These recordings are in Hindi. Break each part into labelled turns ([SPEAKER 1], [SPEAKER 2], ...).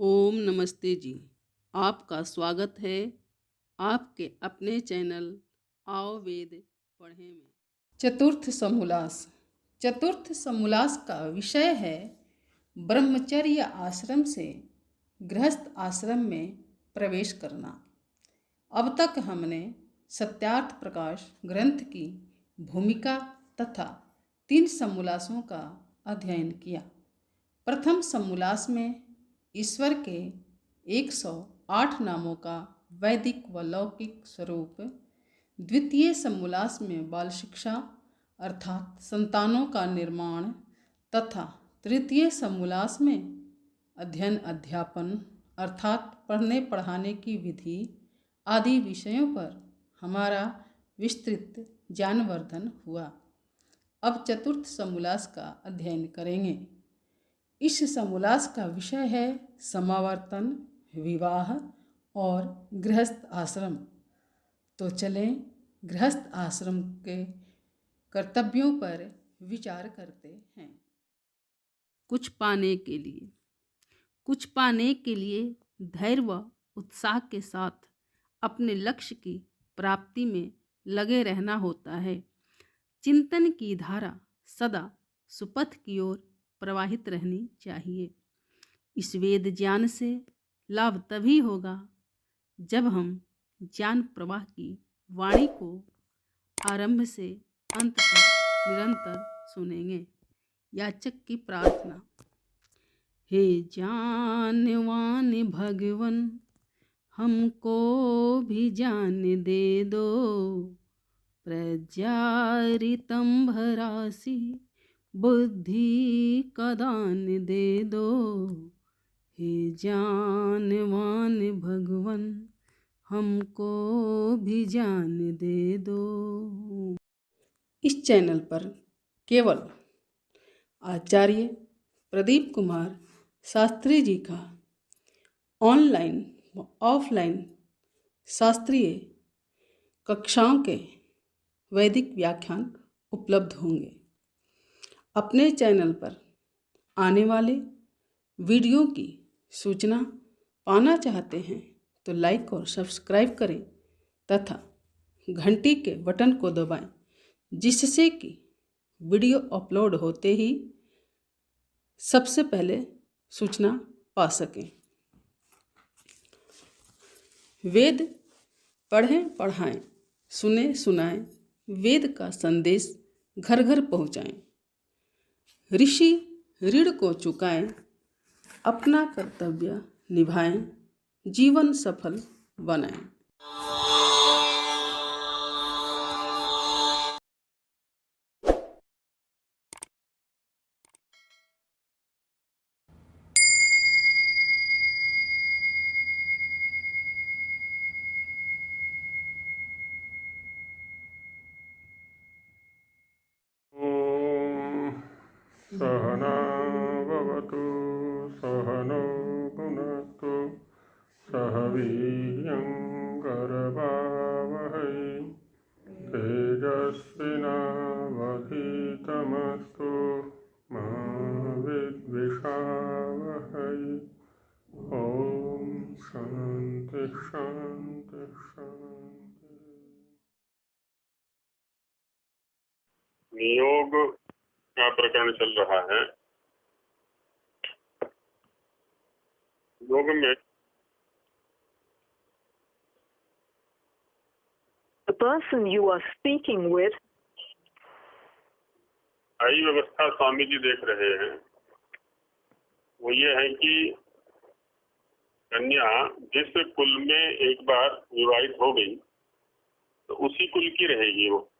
[SPEAKER 1] ओम नमस्ते जी। आपका स्वागत है आपके अपने चैनल आओ वेद पढ़ें में। चतुर्थ समोल्लास। चतुर्थ समोल्लास का विषय है ब्रह्मचर्य आश्रम से गृहस्थ आश्रम में प्रवेश करना। अब तक हमने सत्यार्थ प्रकाश ग्रंथ की भूमिका तथा 3 समोल्लासों का अध्ययन किया। प्रथम समोल्लास में ईश्वर के 108 नामों का वैदिक व लौकिक स्वरूप, द्वितीय समोल्लास में बाल शिक्षा अर्थात संतानों का निर्माण तथा तृतीय समोल्लास में अध्ययन अध्यापन अर्थात पढ़ने पढ़ाने की विधि आदि विषयों पर हमारा विस्तृत ज्ञानवर्धन हुआ। अब चतुर्थ समोल्लास का अध्ययन करेंगे। इस समोल्लास का विषय है समावर्तन, विवाह और गृहस्थ आश्रम। तो चलें गृहस्थ आश्रम के कर्तव्यों पर विचार करते हैं। कुछ पाने के लिए धैर्य व उत्साह के साथ अपने लक्ष्य की प्राप्ति में लगे रहना होता है। चिंतन की धारा सदा सुपथ की ओर प्रवाहित रहनी चाहिए। इस वेद ज्ञान से लाभ तभी होगा जब हम ज्ञान प्रवाह की वाणी को आरंभ से अंत तक निरंतर सुनेंगे। याचक की प्रार्थना। हे ज्ञानवान भगवन, हमको भी ज्ञान दे दो, प्रज्ञारितम भरासी बुद्धि का दान दे दो। हे ज्ञानवान भगवन, हमको भी ज्ञान दे दो। इस चैनल पर केवल आचार्य प्रदीप कुमार शास्त्री जी का ऑनलाइन व ऑफलाइन शास्त्रीय कक्षाओं के वैदिक व्याख्यान उपलब्ध होंगे। अपने चैनल पर आने वाले वीडियो की सूचना पाना चाहते हैं तो लाइक और सब्सक्राइब करें तथा घंटी के बटन को दबाएं, जिससे कि वीडियो अपलोड होते ही सबसे पहले सूचना पा सकें। वेद पढ़ें पढ़ाएं, सुने सुनाएं, वेद का संदेश घर घर पहुँचाएं। ऋषि ऋण को चुकाएं, अपना कर्तव्य निभाएं, जीवन सफल बनाएं।
[SPEAKER 2] सहना भवतु सहनौ भुनक्तु सह वीर्यं करवावहै तेजस्विनावधीतमस्तु मा विद्विषावहै। ॐ शान्ति शान्ति शान्ति। नियोग का प्रकरण चल रहा है। योग में
[SPEAKER 3] The person you are speaking with
[SPEAKER 2] आई व्यवस्था स्वामी जी देख रहे हैं। वो ये है कि कन्या जिस कुल में एक बार विवाहित हो गई तो उसी कुल की रहेगी। वो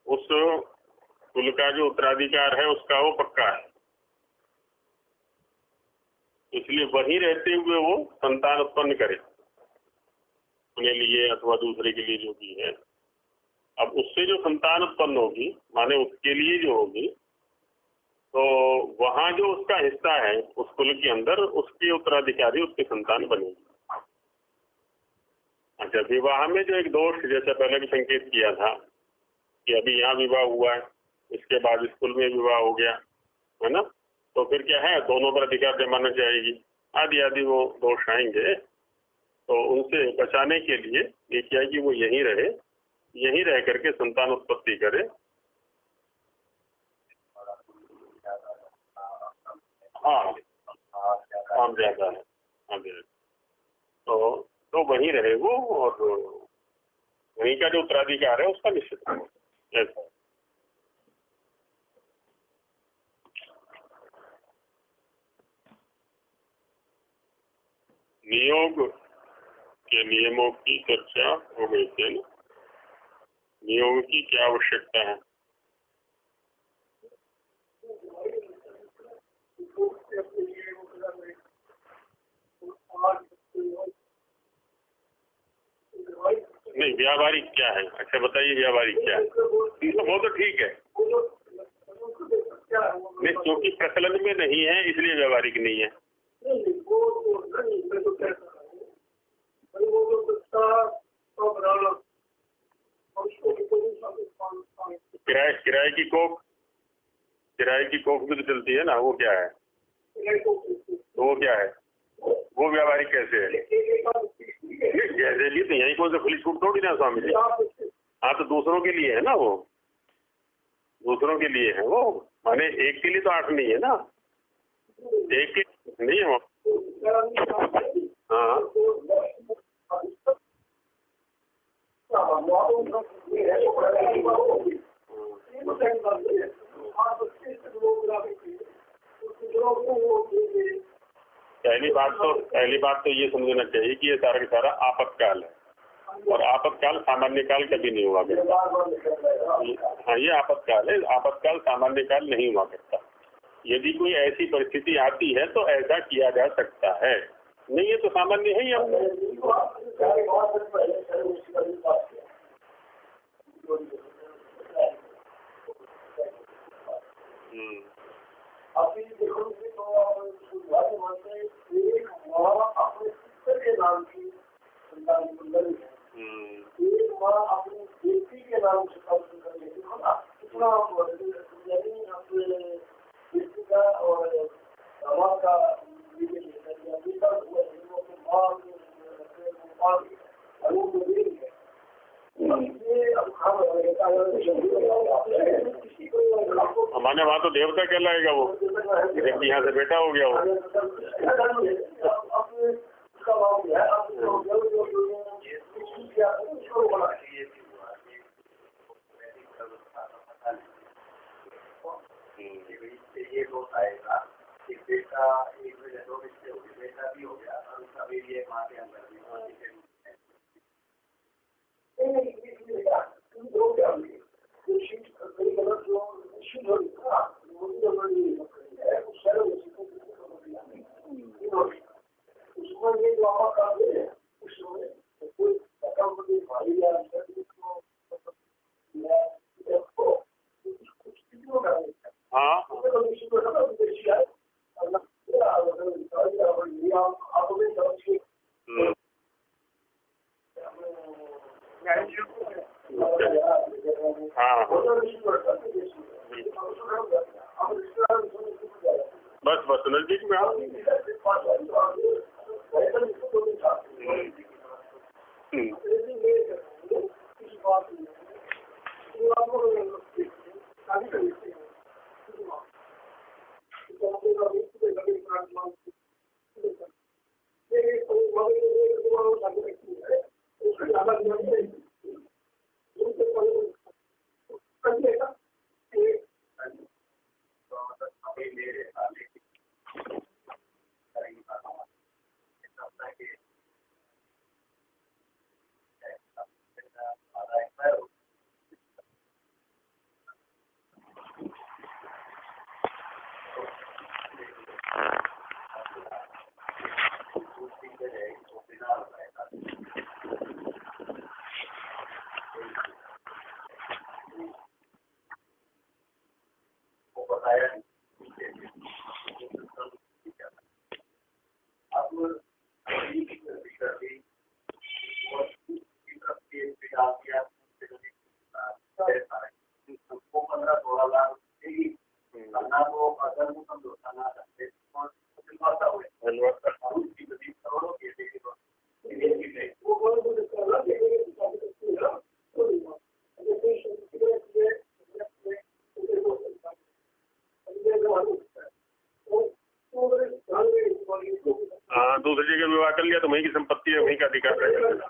[SPEAKER 2] उस कुल का जो उत्तराधिकार है उसका वो पक्का है, इसलिए वहीं रहते हुए वो संतान उत्पन्न करे, अपने लिए अथवा दूसरे के लिए जो भी है। अब उससे जो संतान उत्पन्न होगी, माने उसके लिए जो होगी, तो वहां जो उसका हिस्सा है उस कुल के अंदर, उसके उत्तराधिकारी उसकी संतान बनेगी। अच्छा, विवाह में जो एक दोष जैसे पहले भी संकेत किया था कि अभी यहाँ विवाह हुआ है, इसके बाद स्कूल में विवाह हो गया, है ना, तो फिर क्या है, दोनों पर अधिकार जमानत जाएगी, आदि आदि वो दोष आएंगे। तो उनसे बचाने के लिए ये क्या है कि वो यहीं रहे, यहीं रह करके संतान उत्पत्ति करे। हाँ, काम ज्यादा है। हाँ जी। तो वहीं रहे वो, और वहीं का जो उत्तराधिकार है उसका निश्चित है। ऐसा नियोग के नियमों की चर्चा हो गई थी ना। नियोग की क्या आवश्यकता है? नहीं, व्यावहारिक क्या है? अच्छा बताइए, व्यावहारिक क्या है? तो वो तो ठीक है, नहीं क्योंकि प्रचलन में नहीं है इसलिए व्यावहारिक नहीं है। किराए की कोख भी तो चलती है ना, वो क्या है? तो वो क्या है? वो व्यावहारिक कैसे है? जैसे भी तो यही कौन से खुली छूट थोड़ी ना स्वामी जी। हाँ, तो दूसरों के लिए है ना, वो दूसरों के लिए है वो, माने एक के लिए तो 8 नहीं है ना, एक के नहीं है वो। हाँ, पहली बात तो ये समझना चाहिए कि ये सारा का सारा आपातकाल है, और आपातकाल सामान्य काल कभी नहीं हुआ करता। हाँ, ये आपातकाल है, आपातकाल सामान्य काल नहीं हुआ करता। यदि कोई ऐसी परिस्थिति आती है तो ऐसा किया जा सकता है, नहीं ये तो सामान्य है ही। अभी देखो अपने पुत्र के नाम की संतान एक माँ अपनी बेटी के नाम से देखो ना, कितना बेटी का और समाज का हमारे वहाँ तो देवता कहलाएगा वो, जबकि यहाँ से बेटा हो गया वो। ये दो आएगा, एक बेटा, एक दो रिश्ते हो गए, बेटा भी हो गया और उसका भी ये माँ के अंदर भी बस नजदीक में आओ। हाँ, दूसरी जगह विवाह कर लिया तो वहीं की संपत्ति है, वहीं का अधिकार रहेगा।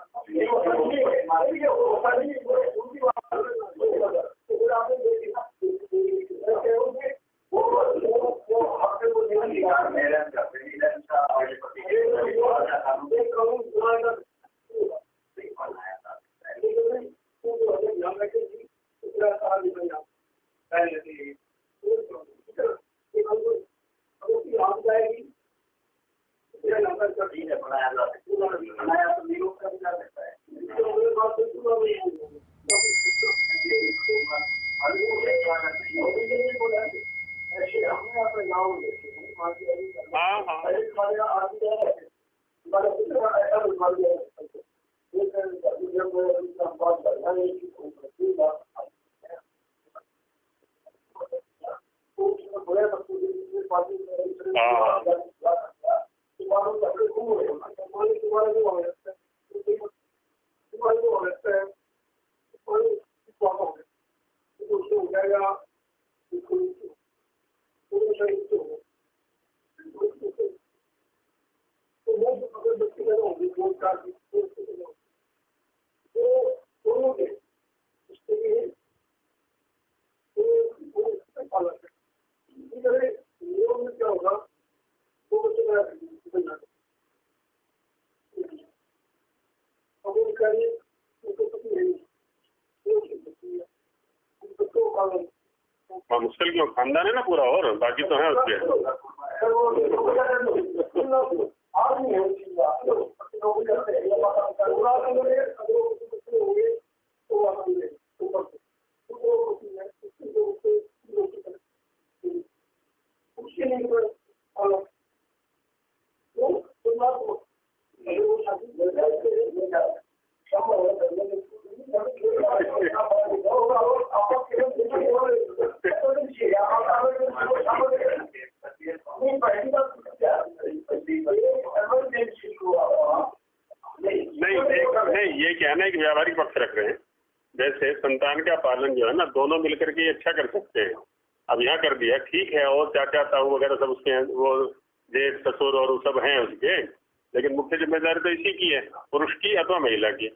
[SPEAKER 2] मुश्किल क्यों, खानदान है ना पूरा, और बाकी तो है उसके। नहीं, ये क्या है ना, एक व्यावहारिक पक्ष रख रहे हैं। जैसे संतान का पालन जो है ना, दोनों मिलकर के अच्छा कर सकते हैं। अब यहाँ कर दिया, ठीक है, और चाचा ताऊ वगैरह सब उसके हैं, वो जेठ ससुर और वो सब हैं उसके, लेकिन मुख्य जिम्मेदारी तो इसी की है, पुरुष की अथवा महिला की।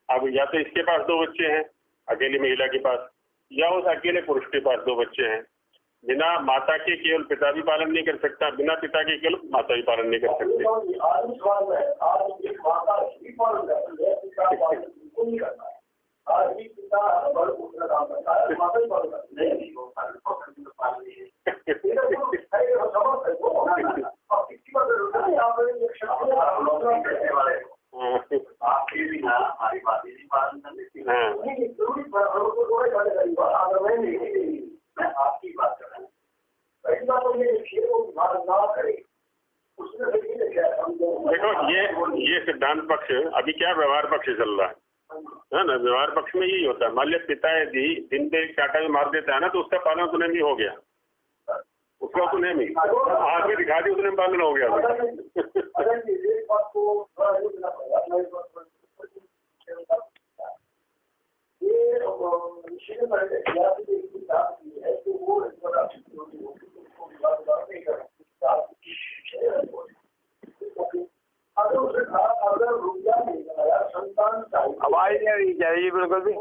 [SPEAKER 2] अब या तो इसके पास 2 बच्चे हैं अकेली महिला के पास, या उस अकेले पुरुष के पास 2 बच्चे हैं। बिना माता के केवल पिता भी पालन नहीं कर सकता, बिना पिता के केवल माता भी पालन नहीं कर सकते। देखो, ये सिद्धांत पक्ष अभी क्या व्यवहार पक्ष चल रहा है ना। व्यवहार पक्ष में यही होता है, मान लिया पिता यदि दिन पे एक कांटा भी मार देता है ना, तो उसका पालन उसने भी हो गया, उसका उसने भी आँख में दिखा दी, उसने पालन हो गया।
[SPEAKER 4] आवाज नहीं आ रही क्या जी? बिल्कुल भी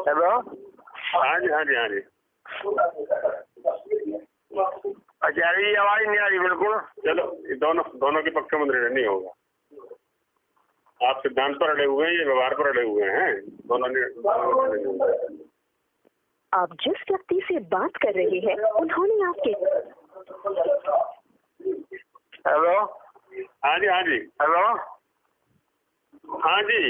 [SPEAKER 4] हेलो।
[SPEAKER 2] हाँ जी, हाँ जी, हाँ जी।
[SPEAKER 4] अच्छा, ये आवाज नहीं आ रही बिल्कुल।
[SPEAKER 2] चलो, दोनों के पक्ष में निर्णय नहीं होगा। आप सिद्धांत पर अड़े हुए हैं, ये व्यवहार पर अड़े हुए हैं, दोनों ने।
[SPEAKER 5] आप जिस व्यक्ति से बात कर रहे हैं उन्होंने आपके।
[SPEAKER 4] हेलो।
[SPEAKER 2] हाँ जी, हाँ जी।
[SPEAKER 4] हेलो।
[SPEAKER 2] हाँ जी।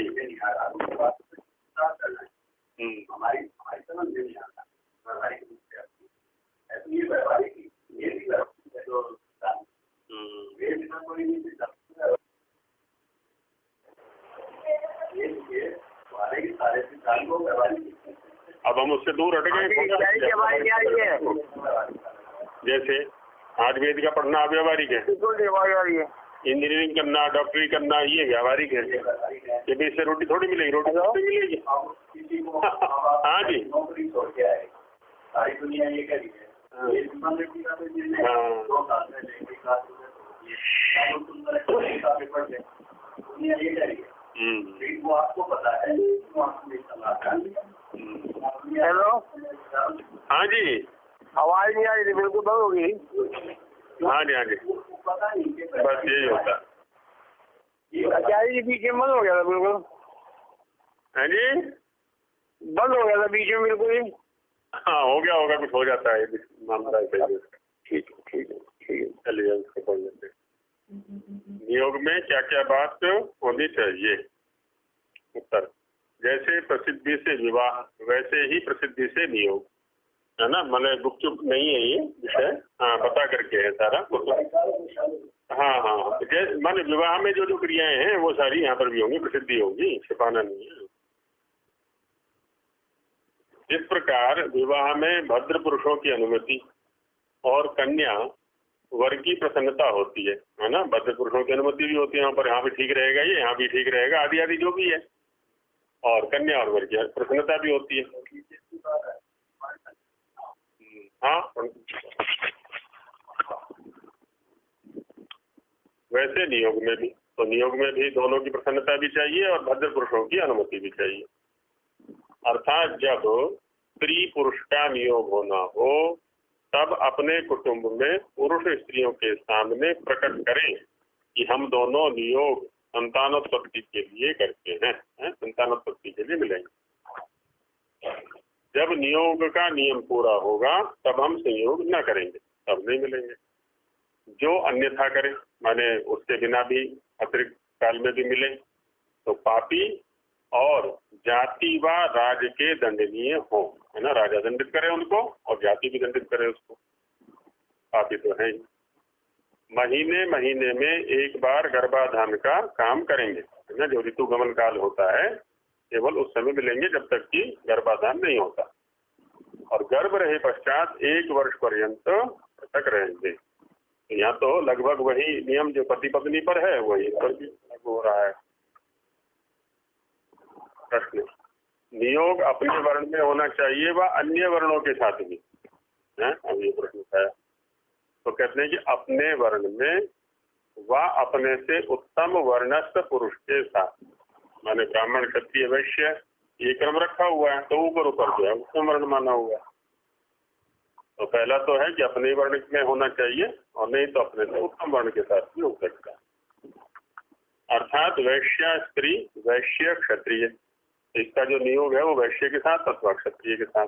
[SPEAKER 2] हम उससे दूर हट गए।
[SPEAKER 4] आचार्य जी आवाज नहीं आ रही है।
[SPEAKER 2] जैसे आयुर्वेद का पढ़ना अव्यावहारिक है,
[SPEAKER 4] बिल्कुल आवाज आ रही है।
[SPEAKER 2] इंजीनियरिंग करना, डॉक्टरी करना ये व्यावहारिक है। कि भी इससे रोटी थोड़ी मिलेगी, रोटी थोड़ी मिलेगी। हाँ जी,
[SPEAKER 6] सारी दुनिया ये कह रही है। वो आपको पता है।
[SPEAKER 4] हेलो,
[SPEAKER 2] हाँ जी,
[SPEAKER 4] आवाज नहीं आ रही थी, बिल्कुल बंद हो गई।
[SPEAKER 2] हाँ जी, हाँ जी, बस यही होता है।
[SPEAKER 4] आचार्य जी बीच में बंद हो गया था बिल्कुल।
[SPEAKER 2] है जी,
[SPEAKER 4] बंद हो गया था बीच में बिल्कुल ही।
[SPEAKER 2] हाँ हो गया होगा, कुछ हो जाता है मामला है। ठीक है,
[SPEAKER 4] ठीक है।
[SPEAKER 2] चलिए उसको पढ़ लेते हैं। नियोग में क्या क्या बात होनी चाहिए? उत्तर, जैसे प्रसिद्धि से विवाह वैसे ही प्रसिद्धि से नियोग, है ना। मतलब गुपचुप नहीं है ये विषय, हाँ बता करके है सारा। हाँ हाँ, माने विवाह में जो जो क्रियाएं हैं वो सारी यहाँ पर भी होंगी, प्रसिद्धि होगी, छिपाना नहीं है। इस प्रकार विवाह में भद्र पुरुषों की अनुमति और कन्या वर की प्रसन्नता होती है ना। भद्र पुरुषों की अनुमति भी होती है यहाँ पर, यहाँ भी ठीक रहेगा ये, यहाँ भी ठीक रहेगा, आदि आदि जो भी है। और कन्या और वर की प्रसन्नता भी होती है। हाँ, वैसे नियोग में भी, तो नियोग में भी दोनों की प्रसन्नता भी चाहिए और भद्र पुरुषों की अनुमति भी चाहिए। अर्थात जब स्त्री पुरुष का नियोग होना हो तब अपने कुटुंब में पुरुष स्त्रियों के सामने प्रकट करें कि हम दोनों नियोग संतानोत्पत्ति के लिए करते हैं, संतानोत्पत्ति के लिए मिलेंगे। जब नियोग का नियम पूरा होगा तब हम संयोग न करेंगे, तब नहीं मिलेंगे। जो अन्यथा करे, माने उसके बिना भी अतिरिक्त काल में भी मिले, तो पापी और जाति व राज के दंडनीय हो, है ना। राजा दंडित करे उनको और जाति भी दंडित करे उसको, पापी तो है ही। महीने महीने में एक बार गर्भाधान का काम करेंगे, है ना। जो ऋतुगमन काल होता है केवल उस समय मिलेंगे जब तक कि गर्भाधान नहीं होता। और गर्भ रहे पश्चात 1 वर्ष पर्यंत पृथक रहेंगे। यहाँ तो लगभग वही नियम जो पति पत्नी पर है वही पर भी लागू हो रहा है। प्रश्न, नियोग अपने वर्ण में होना चाहिए व अन्य वर्णों के साथ भी है, अब ये प्रश्न उठाया। तो कहते हैं कि अपने वर्ण में व अपने से उत्तम वर्णस्थ पुरुष के साथ, माने ब्राह्मण क्षत्रिय वैश्य ये क्रम रखा हुआ है, तो ऊपर ऊपर जो है उत्तम वर्ण माना हुआ है। तो पहला तो है कि अपने वर्ण में होना चाहिए और नहीं तो अपने से उत्तम वर्ण के साथ भी हो सकता है। अर्थात वैश्य स्त्री, वैश्य क्षत्रिय, इसका जो नियोग है वो वैश्य के साथ अथवा क्षत्रिय के साथ,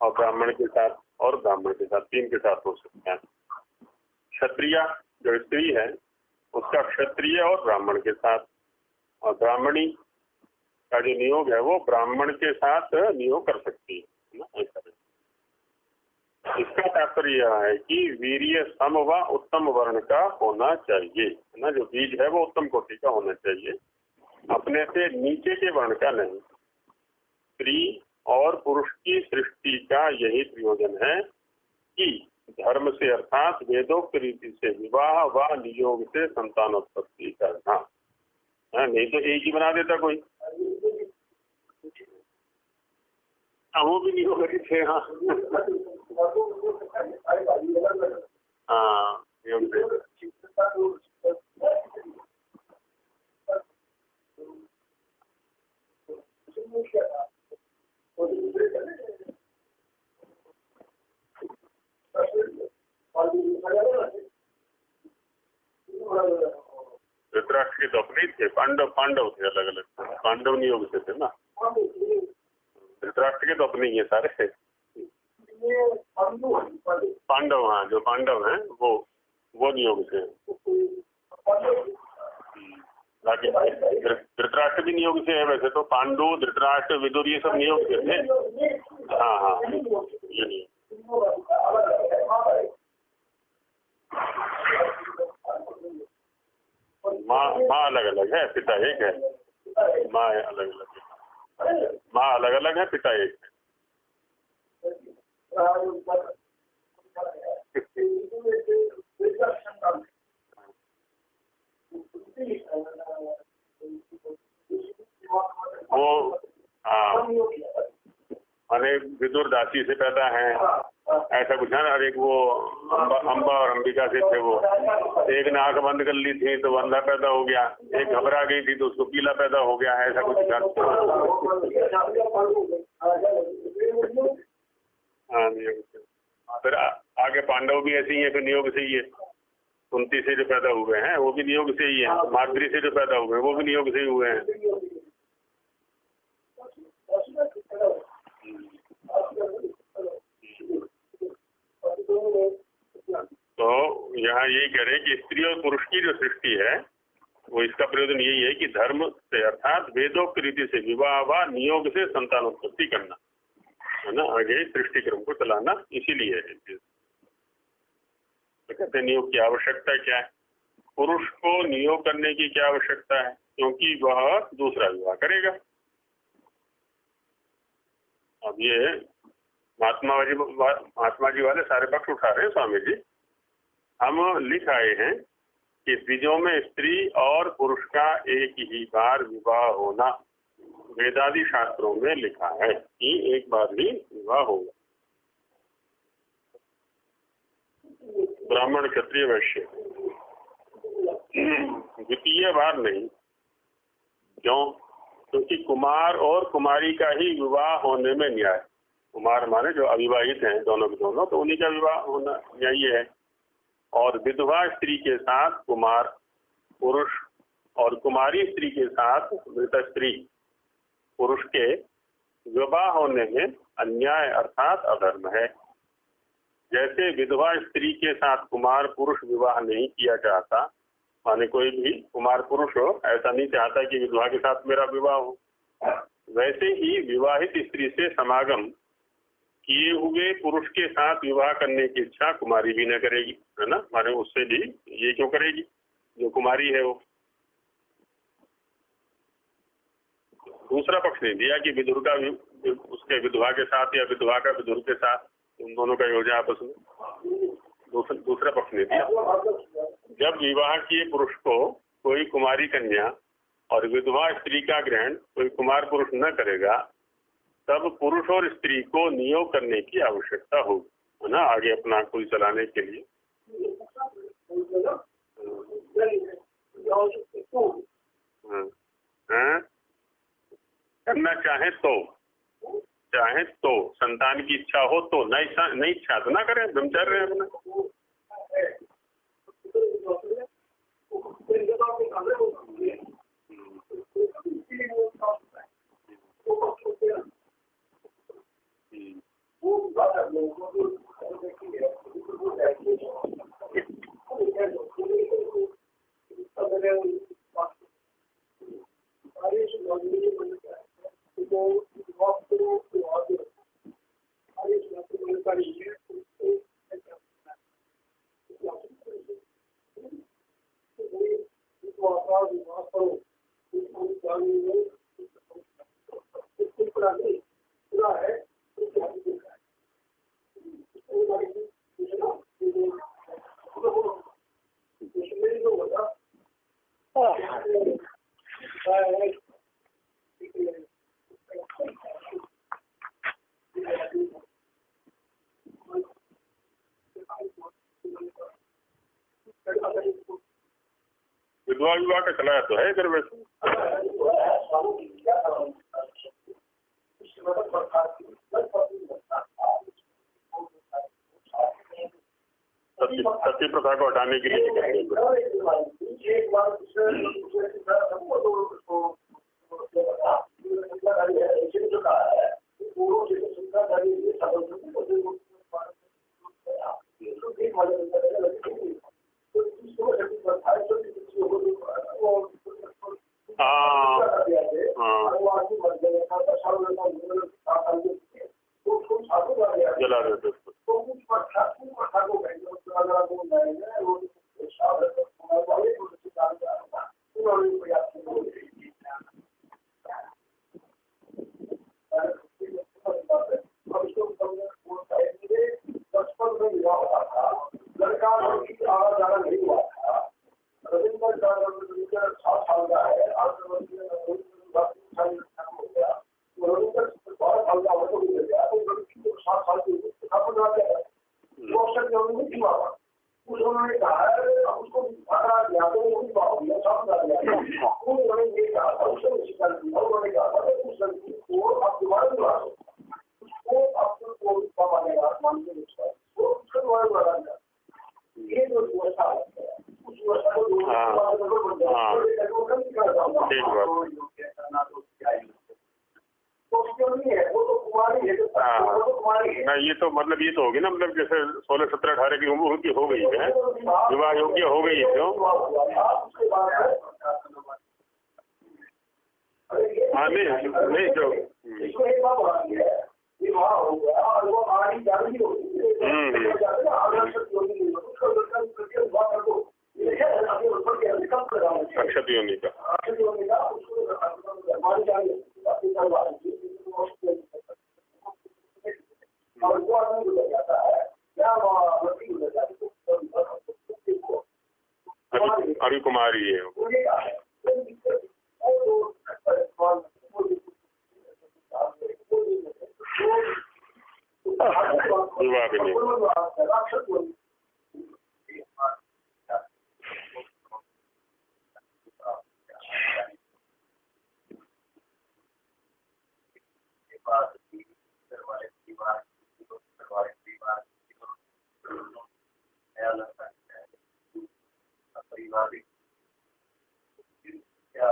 [SPEAKER 2] और ब्राह्मण के साथ और ब्राह्मण के साथ, 3 के साथ हो सकता है। क्षत्रिय जो स्त्री है उसका क्षत्रिय और ब्राह्मण के साथ, और ब्राह्मणी का जो नियोग है वो ब्राह्मण के साथ नियोग कर सकती है ना। ऐसा इसका तात्पर्य यह है कि वीर्य सम व उत्तम वर्ण का होना चाहिए, है ना। जो बीज है वो उत्तम कोटि का होना चाहिए, अपने से नीचे के वर्ण का नहीं। स्त्री और पुरुष की सृष्टि का यही प्रयोजन है कि धर्म से अर्थात वेदोक्त रीति से विवाह व नियोग से संतानोत्पत्ति करना, नहीं तो एक ही बना देता कोई, वो भी नियोग थे। हाँ हाँ, नियोग से धृतराष्ट्र के तो अपने थे, पांडव थे अलग अलग, पांडव नियोग से थे ना। धृतराष्ट्र के तो अपने ही है सारे पांडव। हाँ, जो पांडव हैं वो नियोग से बाकी धृतराष्ट्र भी नियोग से है। वैसे तो पांडु, धृतराष्ट्र, विदुर ये सब नियोग से थे। हाँ हाँ, ये नहीं माँ अलग अलग है, पिता एक है। माँ अलग अलग है, माँ अलग अलग है, पिता एक है। वो हाँ माने विदुर दासी से पैदा है ऐसा कुछ है ना। और एक वो अम्बा और अंबिका से थे, वो एक ने आंख बंद कर ली थी तो अंधा पैदा हो गया, एक घबरा गई थी तो उसको पीला पैदा हो गया, ऐसा कुछ था। हाँ नियोग से। फिर आगे पांडव भी ऐसे ही है, फिर नियोग से ही है। कुंती से जो पैदा हुए हैं वो भी नियोग से ही है, माद्री से जो पैदा हुए हैं वो भी नियोग से ही हुए हैं। तो यहाँ यही कह रहे हैं कि स्त्री और पुरुष की जो सृष्टि है वो इसका प्रयोजन यही है कि धर्म से अर्थात वेदोक्त रीति से विवाह व नियोग से संतानोत्पत्ति करना है ना, आगे सृष्टि क्रम को चलाना, इसीलिए है। तो कहते हैं नियोग की आवश्यकता क्या है? पुरुष को नियोग करने की क्या आवश्यकता है? क्योंकि वह दूसरा विवाह करेगा। अब ये महात्मा जी वाले सारे पक्ष उठा रहे हैं स्वामी जी। हम लिख आए हैं कि द्विजों में स्त्री और पुरुष का एक ही बार विवाह होना वेदादि शास्त्रों में लिखा है कि एक बार ही विवाह होगा। ब्राह्मण क्षत्रिय वैश्य, द्वितीय बार नहीं। क्यों? क्योंकि कुमार और कुमारी का ही विवाह होने में न्याय। कुमार माने जो अविवाहित हैं दोनों के दोनों, तो उन्हीं का विवाह होना न्याय है। और विधवा स्त्री के साथ कुमार पुरुष और कुमारी स्त्री के साथ मृत स्त्री पुरुष के विवाह होने में अन्याय अर्थात अधर्म है। जैसे विधवा स्त्री के साथ कुमार पुरुष विवाह नहीं किया चाहता, माने कोई भी कुमार पुरुष हो ऐसा नहीं चाहता कि विधवा के साथ मेरा विवाह हो, वैसे ही विवाहित स्त्री से समागम किए हुए पुरुष के साथ विवाह करने की इच्छा कुमारी भी न करेगी, है ना। माने उससे भी ये क्यों करेगी जो कुमारी है वो। दूसरा पक्ष नहीं दिया कि विधुर का उसके विधवा के साथ या विधवा का विधुर के साथ उन दोनों का योजना आपस में, दूसरा पक्ष नहीं दिया। जब विवाह किए पुरुष को कोई कुमारी कन्या और विधवा स्त्री का ग्रहण कोई कुमार पुरुष न करेगा, तब पुरुष और स्त्री को नियोग करने की आवश्यकता होगी, है ना, आगे अपना कुल चलाने के लिए। करना चाहे तो संतान की इच्छा हो तो, नहीं इच्छा तो ना करें, ब्रह्मचर्य अपना। विधवा विवाह का चलाया तो है इधर वैसे। सती प्रथा को हटाने के लिए जला देते
[SPEAKER 6] आना जाना नहीं हुआ था। रविंद्र 7 साल का है, आज हो गया। रविंद्र 12 साल का हो गया, तो लड़की को 7 साल की वो अवसर जरूर नहीं हुआ। उन्होंने कहा है उसको भागा दिया तो वो भी भाग दिया, समझा दिया। उन्होंने ये कहा था, उसने शिकार दिया, उन्होंने कहा था उस लड़की को आप दोबारा बुला दो, उसको आपको कोई मानेगा मान के विश्वास, वो उसको दोबारा बुला दिया। ये जो व्यवस्था है उस व्यवस्था को
[SPEAKER 2] नहीं, ये तो मतलब ये तो होगी ना, मतलब जैसे 16, 17, 18 की उम्र उनकी हो गई है, विवाह योग्य हो गई है क्यों? हाँ नहीं नहीं जो अक्षत योनि का अभी कुमारी है। विवाह भी नहीं।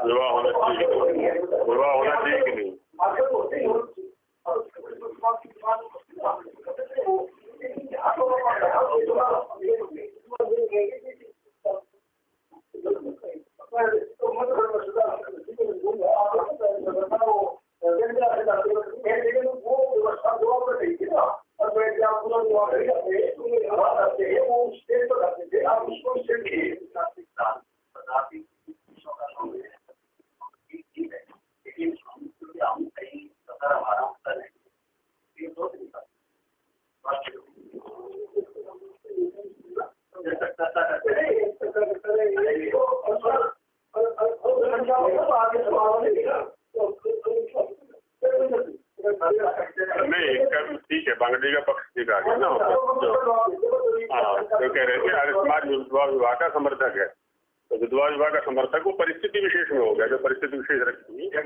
[SPEAKER 2] विवाह होना चाहिए, विवाह होना चाहिए कि नहीं? नहीं ठीक है, बांगड़ी का पक्ष ठीक आ गया ना। हाँ तो कह रहे थे आर्य समाज विधवा विवाह का समर्थक है, तो विधवा विवाह का समर्थक वो परिस्थिति विशेष में हो गया, जो परिस्थिति विशेष रखती है।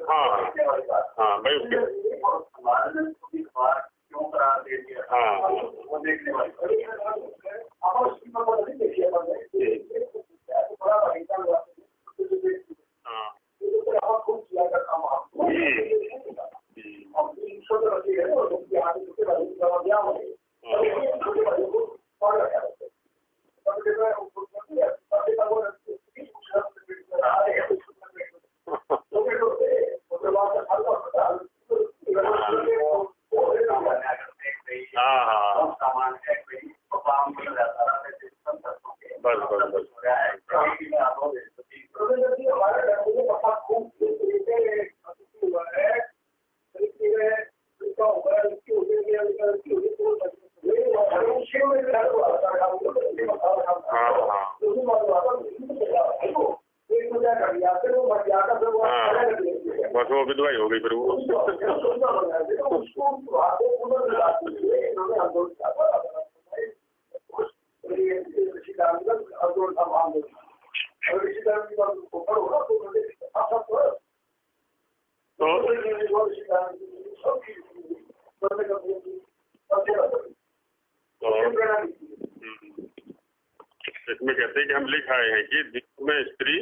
[SPEAKER 2] हाँ हाँ भाई उसके बस वो विधवाई हो गई फिर वो। इसमें कहते हैं कि हम लिख आए हैं कि विश्व में स्त्री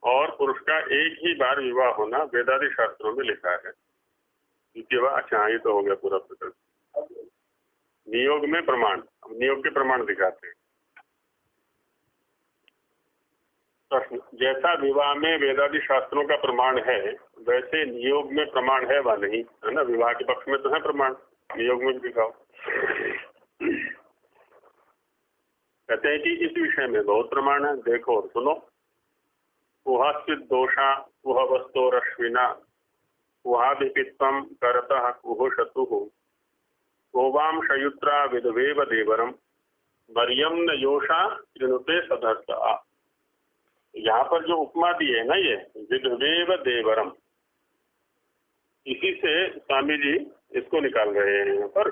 [SPEAKER 2] और पुरुष का एक ही बार विवाह होना वेदादि शास्त्रों में लिखा है। अच्छा ये तो हो गया पूरा प्रकरण। नियोग में प्रमाण, नियोग के प्रमाण दिखाते हैं। प्रश्न, जैसा विवाह में वेदादि शास्त्रों का प्रमाण है वैसे नियोग में प्रमाण है व नहीं, है ना? विवाह के पक्ष में तो है प्रमाण, नियोग में भी दिखाओ। कहते हैं कि इस विषय में बहुत प्रमाण है, देखो और सुनो। कुहास्वित दोषा कुह वस्तोरश्विना कुहाभिपित्वं करतः कुहो शतुः गोवाम शयुत्रा विधवेव देवरम मरियम न योषा कृणुते सदस्ता। यहाँ पर जो उपमा दी है ना, ये विधवेव देवरम, इसी से स्वामी जी इसको निकाल रहे हैं यहाँ पर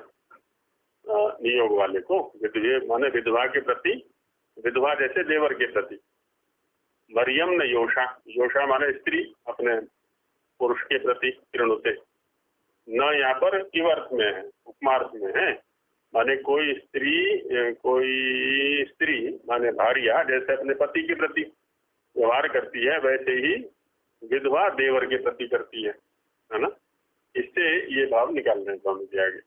[SPEAKER 2] नियोग वाले को। विधवे माने विधवा के प्रति, विधवा जैसे देवर के प्रति। मरियम न योषा, योषा माने स्त्री अपने पुरुष के प्रति, कृणुते न यहाँ पर इवर्थ में है, उपमार्थ में है, माने कोई स्त्री माने भार्या जैसे अपने पति के प्रति व्यवहार करती है, वैसे ही विधवा देवर के प्रति करती है ना। इससे ये भाव निकाल रहे हैं स्वामी जी आगे।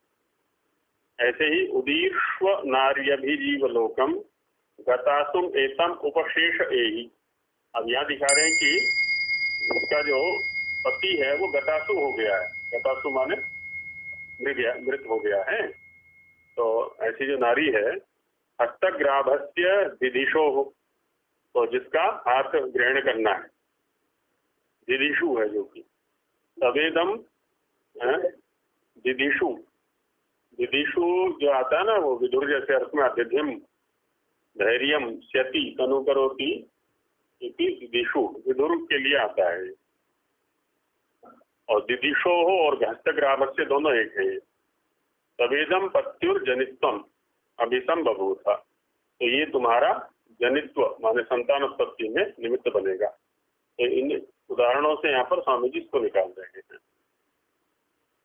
[SPEAKER 2] ऐसे ही उदीर्ष्व नार्यभिजीवलोकम गतासुम एतम उपशेष एहि। अब यहाँ दिखा रहे हैं कि उसका जो पति है वो गतासु हो गया है। गतासु माने मृत हो गया है। तो ऐसी जो नारी है, हस्तग्राभस्य विदिशो हो, तो जिसका हाथ ग्रहण करना है, विदिशु है जो कि तवेदम विदिशु, विदिशु जो आता है ना वो विदुर जैसे अर्थ में आतिथ्यम धैर्यम स्यति तनुकरोति इति विदिशु, विदुर के लिए आता है। और दिदिशो हो और हस्तग्राभस्य दोनों एक है। तवेदम पत्युर जनित्वम अभिसम बभूथा, तो ये तुम्हारा जनित्व माने संतानोत्पत्ति में निमित्त बनेगा। तो इन उदाहरणों से यहाँ पर स्वामी जी इसको निकाल रहे हैं।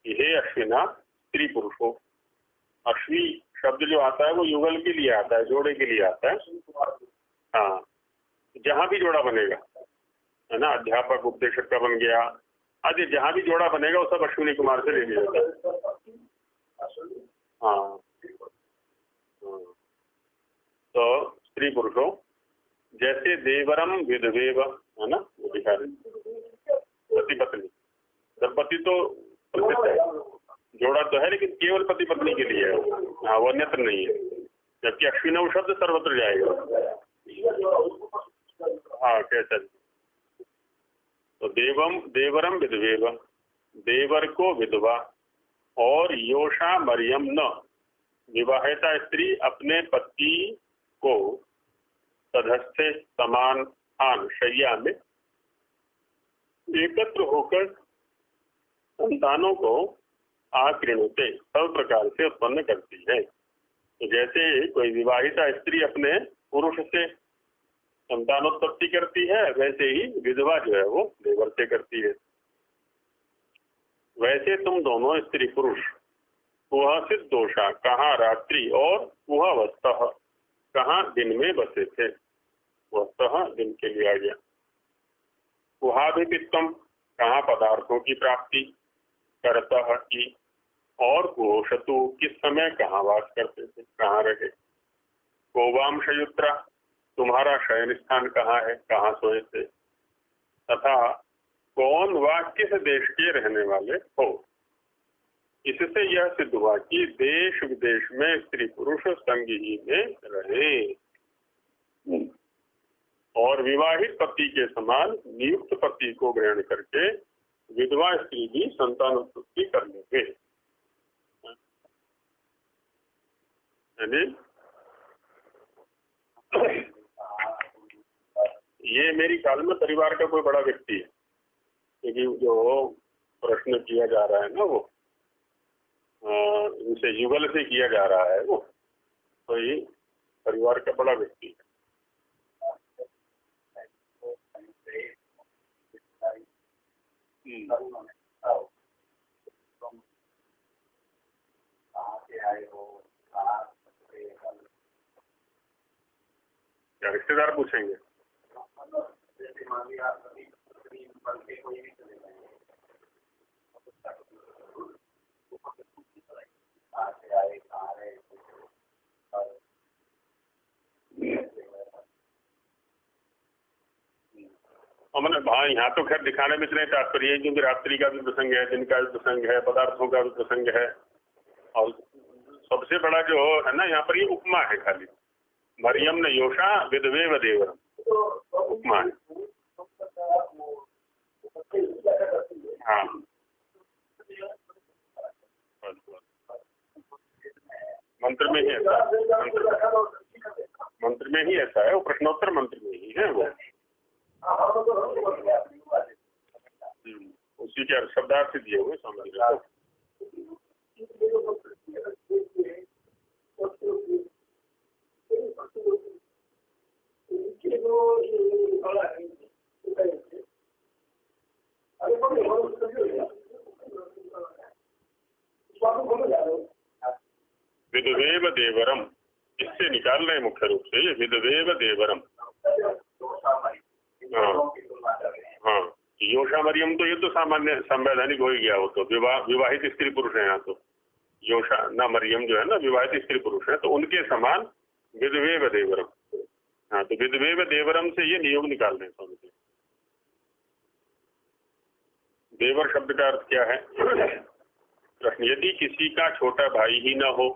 [SPEAKER 2] ये अश्विना स्त्री पुरुषो, अश्वी शब्द जो आता है वो युगल के लिए आता है, जोड़े के लिए आता है। हाँ, जहां भी जोड़ा बनेगा है ना, अध्यापक उपदेशक का बन गया, आज जहां भी जोड़ा बनेगा वो सब अश्विनी कुमार से ले लिया जाता है। हाँ, तो स्त्री पुरुषों जैसे देवरम विधवेव है ना, वो दिखा रहे पति पत्नी। पति तो प्रसिद्ध है, जोड़ा तो है, लेकिन केवल पति पत्नी के लिए है। हाँ, वो अन्यत्र नहीं है। जबकि अश्विनव शब्द सर्वत्र जाएगा। हाँ, कैसा तो देवरम विधवेव, देवर को विधवा, और योषा मरियम न, विवाहिता स्त्री अपने पति को तधस्थे समान स्थान शैया में एकत्र होकर संतानों को आकृणुते सब प्रकार से उत्पन्न करती है। तो जैसे कोई विवाहिता स्त्री अपने पुरुष से संतानोत्पत्ति करती है, वैसे ही विधवा जो है वो देवर से करती है। वैसे तुम दोनों स्त्री पुरुष कुहासित दोषा, कहाँ रात्रि और कुहावस्तः, कहाँ दिन में बसे थे। वस्तः दिन के लिए आ गया। कुहाभिपित्तम, कहाँ पदार्थों की प्राप्ति, करतः की, और कुहोषतु किस समय कहाँ वास करते थे, कहाँ रहे। कोवाम शयुत्रा, तुम्हारा शयन स्थान कहाँ है, कहाँ सोए थे। तथा कौन व किस देश के रहने वाले हो। इससे यह सिद्ध हुआ कि देश विदेश में स्त्री पुरुष संग ही में रहे और विवाहित पति के समान नियुक्त पति को ग्रहण करके विधवा स्त्री भी संतानोत्पत्ति कर लेंगे। ये मेरी ख्याल में परिवार का कोई बड़ा व्यक्ति है, क्योंकि जो प्रश्न किया जा रहा है ना वो इनसे युगल से किया जा रहा है वो, तो ये परिवार का बड़ा व्यक्ति है। क्या रिश्तेदार पूछेंगे? और मैंने भाई यहाँ तो खैर दिखाने में इतने तात्पर्य है, क्योंकि रात्रि का भी प्रसंग है, दिन का भी प्रसंग है, पदार्थों का भी प्रसंग है, और सबसे बड़ा जो है ना यहाँ पर ये उपमा है। खाली मरियम ने योषा विधवेव देवरम उपमा है। हाँ, मंत्र में ही ऐसा मंत्र में ही ऐसा है, वो प्रश्नोत्तर मंत्र में ही है वो। उसी के शब्दार्थ दिए हुए स्वामी जी को। विदवेव देवरम, इससे निकाल रहे मुख्य रूप से ये विदवेव देवरम। हाँ, योषा मरियम तो ये तो सामान्य संवैधानिक हो ही गया, वो तो विवाहित स्त्री पुरुष है। यहाँ तो योषा ना मरियम जो है ना विवाहित स्त्री पुरुष है, तो उनके समान विदवेव देवरम। हाँ, तो विदवेव देवरम से ये नियोग निकाल रहे हैं स्वामी जी। देवर शब्द का अर्थ क्या है? प्रश्न, यदि किसी का छोटा भाई ही ना हो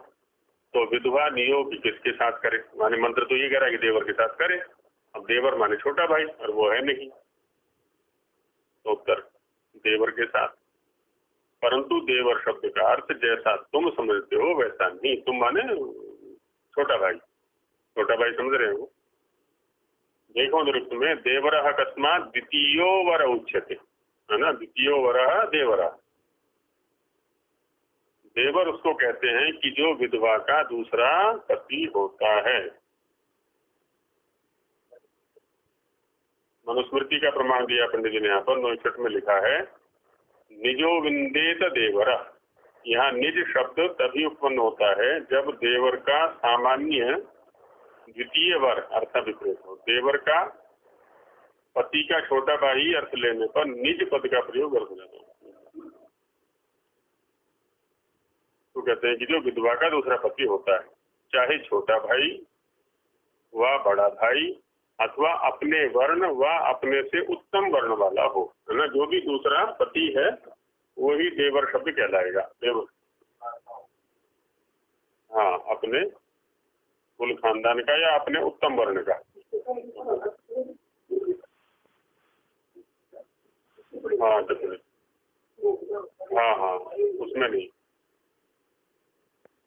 [SPEAKER 2] तो विधवा नियोग किसके साथ करे? माने मंत्र तो ये कह रहा है कि देवर के साथ करे। अब देवर माने छोटा भाई और वो है नहीं, तो उत्तर देवर के साथ। परंतु देवर शब्द का अर्थ जैसा तुम समझते हो वैसा नहीं। तुम माने छोटा भाई, छोटा भाई समझ रहे हो? देखो निरुक्त में देवरः कस्मात् द्वितीयो वर उच्यते, है ना, द्वितीयो वरः देवरः। देवर उसको कहते हैं कि जो विधवा का दूसरा पति होता है। मनुस्मृति का प्रमाण दिया पंडित जी ने यहाँ पर 69 में लिखा है निजो विंदेत देवरा। यहाँ निज शब्द तभी उत्पन्न होता है जब देवर का सामान्य द्वितीय वर अर्थ विपरीत हो। देवर का पति का छोटा भाई अर्थ लेने पर निज पद का प्रयोग अर्थ लेना। तो कहते हैं कि जो विधवा का दूसरा पति होता है, चाहे छोटा भाई व बड़ा भाई अथवा अपने वर्ण व अपने से उत्तम वर्ण वाला हो, है ना, जो भी दूसरा पति है वही देवर शब्द कहलाएगा। देवर, हाँ, अपने कुल खानदान का या अपने उत्तम वर्ण का। हाँ हाँ हाँ, उसमें नहीं,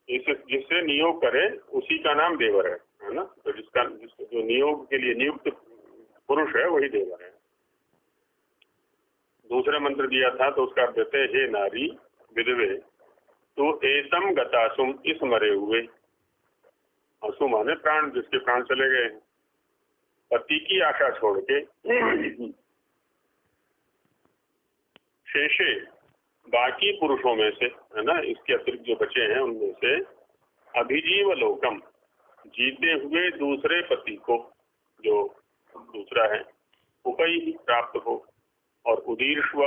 [SPEAKER 2] जिससे नियोग करे उसी का नाम देवर है ना। तो जो नियोग के लिए नियुक्त पुरुष है वही देवर है। दूसरा मंत्र दिया था तो उसका अर्थ देते हे नारी विधवे तो एतम गतासुम, इस मरे हुए, असु माने प्राण, जिसके प्राण चले गए, पति की आशा छोड़ के शेषे बाकी पुरुषों में से, है ना, इसके अतिरिक्त जो बचे हैं उनमें से अभिजीव लोकम, जीते हुए दूसरे पति को, जो दूसरा है, उपई प्राप्त हो, और उदीर्ष्व,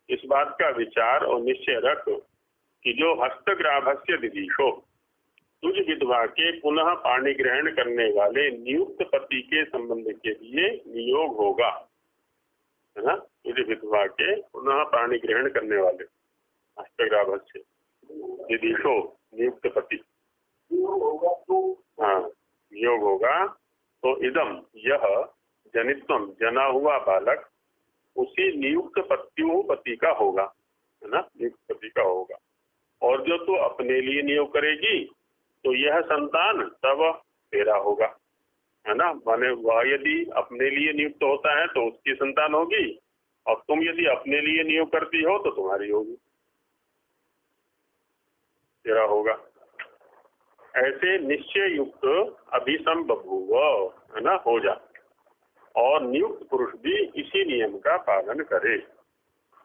[SPEAKER 2] इस बात का विचार और निश्चय रख कि जो हस्तग्राभस्य दिदीशो, तुझ विधवा के पुनः पाणी ग्रहण करने वाले नियुक्त पति के संबंध के लिए नियोग होगा, है ना। तुझ विधवा के पुनः पाणी ग्रहण करने वाले हस्तग्राभस्य दिदीशो, नियुक्त पति, हाँ, नियोग होगा। तो इदम, यह जनित्वम, जना हुआ बालक उसी नियुक्त पति का होगा, है ना, नियुक्त पति का होगा। और जो तू अपने लिए नियोग करेगी तो यह संतान तब तेरा होगा, है ना। माने वह यदि अपने लिए नियुक्त होता है तो उसकी संतान होगी, और तुम यदि अपने लिए नियोग करती हो तो तुम्हारी होगी, तेरा होगा। ऐसे निश्चय युक्त अभिसम बभूव, है ना, हो जा। और नियुक्त पुरुष भी इसी नियम का पालन करे,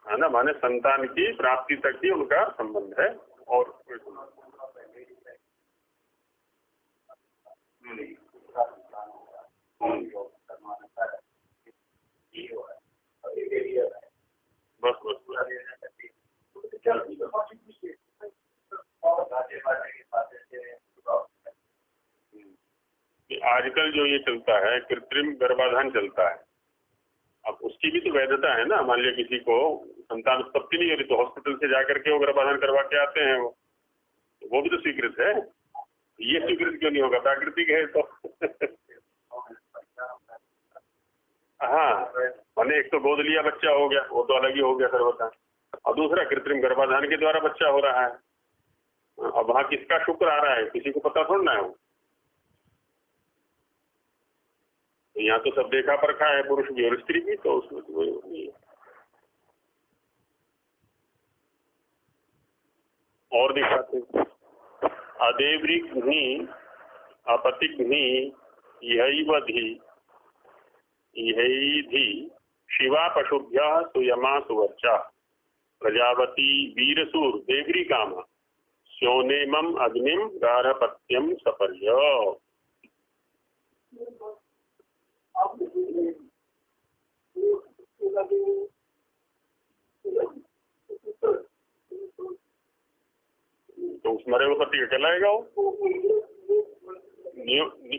[SPEAKER 2] है ना। माने संतान की प्राप्ति तक ही उनका संबंध है, और बस आजकल जो ये चलता है कृत्रिम गर्भाधान चलता है, अब उसकी भी तो वैधता है ना। मान लिया किसी को संतान उत्पत्ति नहीं हो रही तो हॉस्पिटल से जाकर के वो गर्भाधान करवा के आते हैं, वो भी तो स्वीकृत है। ये स्वीकृत क्यों नहीं होगा? प्राकृतिक है तो हाँ, मैंने एक तो गोद लिया बच्चा हो गया, वो तो अलग ही हो गया सर्वथा, और दूसरा कृत्रिम गर्भाधान के द्वारा बच्चा हो रहा है, अब वहाँ किसका शुक्र आ रहा है किसी को पता थोड़ा ना है वो। यहाँ तो सब देखा परखा है, पुरुष भी और स्त्री भी, तो उसमें तो वही नहीं है। और दिखाते अदेवृग्नि अपतिग्नि यही शिवा पशुभ्यः सुयमा सुवर्चा प्रजावती वीरसूर देवरी कामा स्योनेमम अग्निम गार्हपत्यम सपर्य। तो उस मरे हुए पति का कहलाएगा वो।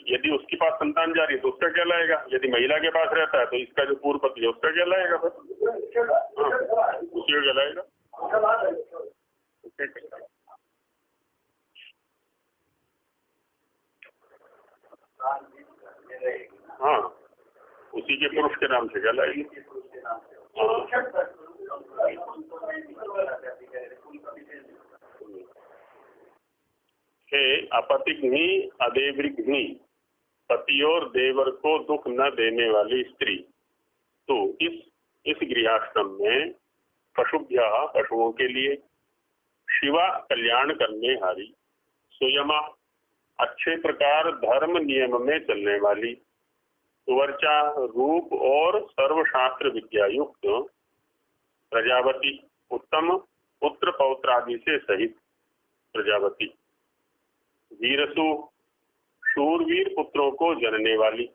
[SPEAKER 2] यदि उसके पास संतान जा रही है तो उसका कहलाएगा, यदि महिला के पास रहता है तो इसका जो पूर्व पति है उसका कहलाएगा, फिर हाँ उसी का कहलाएगा। हाँ उसी के पुरुष के नाम से कहलाएगी। हे अपतिग्नि अदेवृग्नि, पति और देवर को दुख न देने वाली स्त्री, तो इस गृहस्थम में पशुभ्य पशुओं के लिए, शिवा कल्याण करने हारी, सुयमा अच्छे प्रकार धर्म नियम में चलने वाली, सुवर्चा रूप और सर्वशास्त्र विद्या युक्त, प्रजावती उत्तम पुत्र पौत्र आदि से सहित प्रजावती, वीरसु शूरवीर पुत्रों को जनने वाली।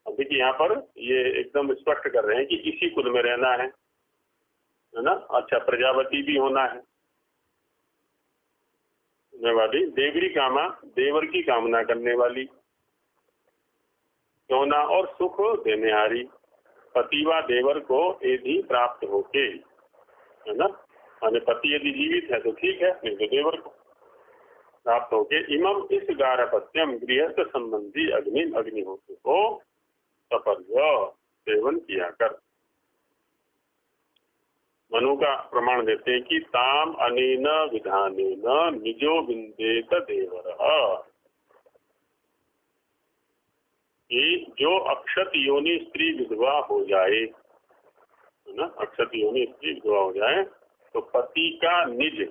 [SPEAKER 2] अब देखिए यहाँ पर ये एकदम स्पष्ट कर रहे हैं कि इसी कुल में रहना है ना। अच्छा प्रजावती भी होना है वाली, देवरी कामा देवर की कामना करने वाली, सोना और सुख देने हारी, पतिवा देवर को यदि प्राप्त होके, है ना, माने पति यदि जीवित है तो ठीक है, नहीं तो देवर को प्राप्त होके, इमम इस गार्हपत्यम गृहस्थ संबंधी अग्निहोत्र को सपर्य सेवन किया कर। मनु का प्रमाण देते हैं कि ताम अनेन विधानेन निजो विंदेत देवर, कि जो अक्षत योनि स्त्री विधवा हो जाए, है ना, अक्षत योनि स्त्री विधवा हो जाए तो पति का निज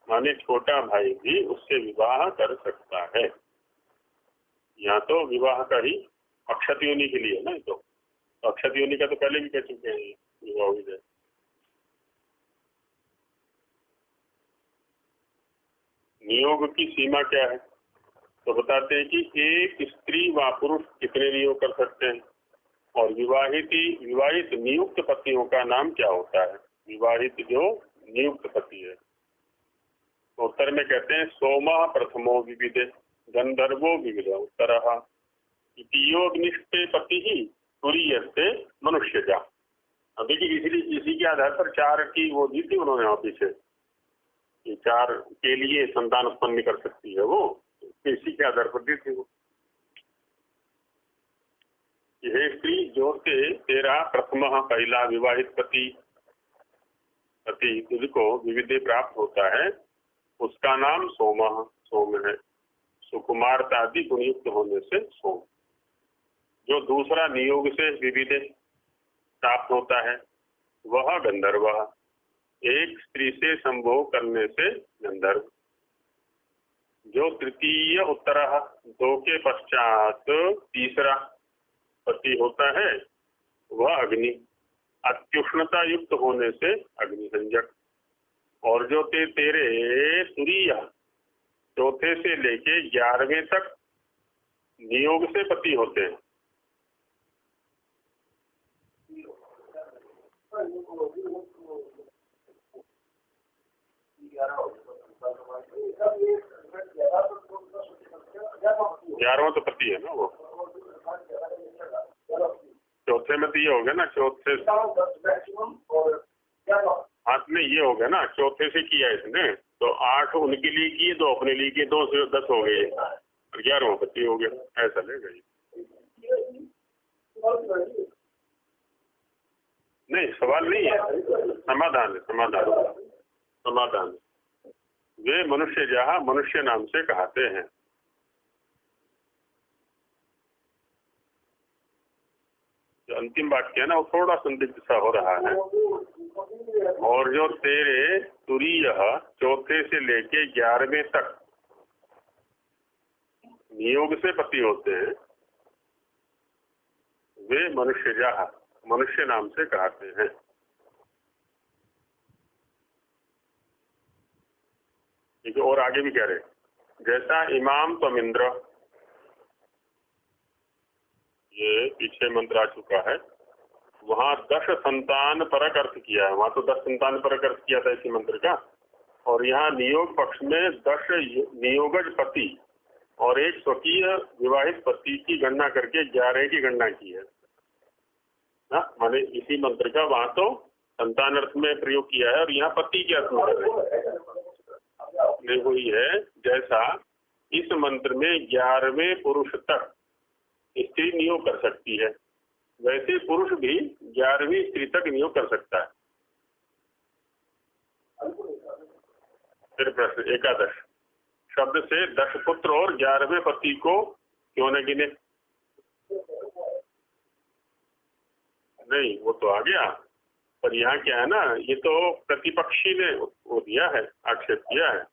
[SPEAKER 2] माने छोटा भाई भी उससे विवाह कर सकता है। यहाँ तो विवाह का ही अक्षत योनि के लिए ना, तो अक्षत योनि का तो पहले भी कह चुके हैं विवाह हो जाए। नियोग की सीमा क्या है तो बताते हैं कि एक स्त्री व पुरुष कितने नियोग कर सकते हैं, और विवाहित नियुक्त पतियों का नाम क्या होता है। विवाहित जो नियुक्त पति है, तो उत्तर में कहते हैं सोमा प्रथमो विविधे गंधर्वो विविध उत्तरः इतियोग्निष्टे पति ही तुरीयस्ते मनुष्यजा। अब देखिए इसलिए इसी के आधार पर 4 की वो दी थी उन्होंने वहाँ पीछे, 4 के लिए संतान उत्पन्न कर सकती है वो, इसी के आधार पर दी थी वो। यह स्त्री जो तेरा प्रथम पहला विवाहित पति तुझको विविधे प्राप्त होता है, उसका नाम सोम है, सुकुमारता आदि गुणयुक्त होने से सोम। जो दूसरा नियोग से विविधे प्राप्त होता है वह गंधर्व, एक स्त्री से संभोग करने से गंधर्व। जो तृतीय उत्तर 2 के पश्चात तीसरा पति होता है वह अग्नि, अत्युष्णता युक्त होने से अग्निसंजक। और जो तेरे तुरीय चौथे से लेके 11वें तक नियोग से पति होते हैं, ग्यारहवां तो पति है ना वो, चौथे में तो ये हो गया ना, चौथे हाथ में ये हो गया ना, चौथे से किया इसने तो 8 उनके लिए किए, 2 अपने लिए किए, 2 से 10 हो गए और 11वां पति हो गया, ऐसा लेगा ये। नहीं सवाल नहीं है, समाधान है, समाधान। वे मनुष्य जहाँ मनुष्य नाम से कहते हैं। जो अंतिम वाक्य है ना वो थोड़ा संदिग्ध सा हो रहा है। और जो तेरे तुरीय चौथे से लेके 11वें तक नियोग से पति होते हैं, वे मनुष्य जहाँ मनुष्य नाम से कहते हैं। ठीक है, और आगे भी कह रहे जैसा इमाम तमिंद्र, ये पीछे मंत्र आ चुका है, वहां 10 संतान परक अर्थ किया है। वहां तो 10 संतान परक अर्थ किया था इसी मंत्र का। और यहाँ नियोग पक्ष में 10 नियोगज पति और एक स्वकीय विवाहित पति की गणना करके 11 की गणना की है ना। माने इसी मंत्र का वहां तो संतान अर्थ में प्रयोग किया है और यहाँ पति के अर्थ में हुई है। जैसा इस मंत्र में 11वें पुरुष तक स्त्री नियोग कर सकती है, वैसे पुरुष भी 11वीं स्त्री तक नियोग कर सकता है। फिर प्रश्न 11 शब्द से 10 पुत्र और 11वें पति को क्यों न गिने? नहीं, वो तो आ गया, पर यहाँ क्या है ना, ये तो प्रतिपक्षी ने वो दिया है, आक्षेप किया है।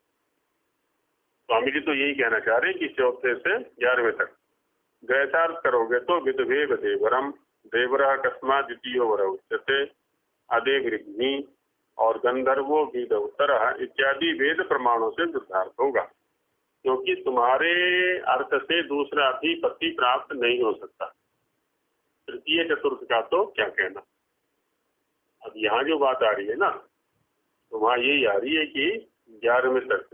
[SPEAKER 2] स्वामी जी तो यही कहना चाह रहे हैं कि चौथे से 11वें तक। जैसा अर्थ करोगे तो विदवेव देवरम देवर अकस्मात द्वितीयो वर उच्यते अदेवृग्नि और गंधर्वो विद उत्तर इत्यादि वेद प्रमाणों से सिद्धार्थ होगा, क्योंकि तुम्हारे अर्थ से दूसरा भी पति प्राप्त नहीं हो सकता। तृतीय चतुर्थ का तो क्या कहना। अब यहाँ जो बात आ रही है ना, तो वहाँ यही आ रही है कि 11वें तक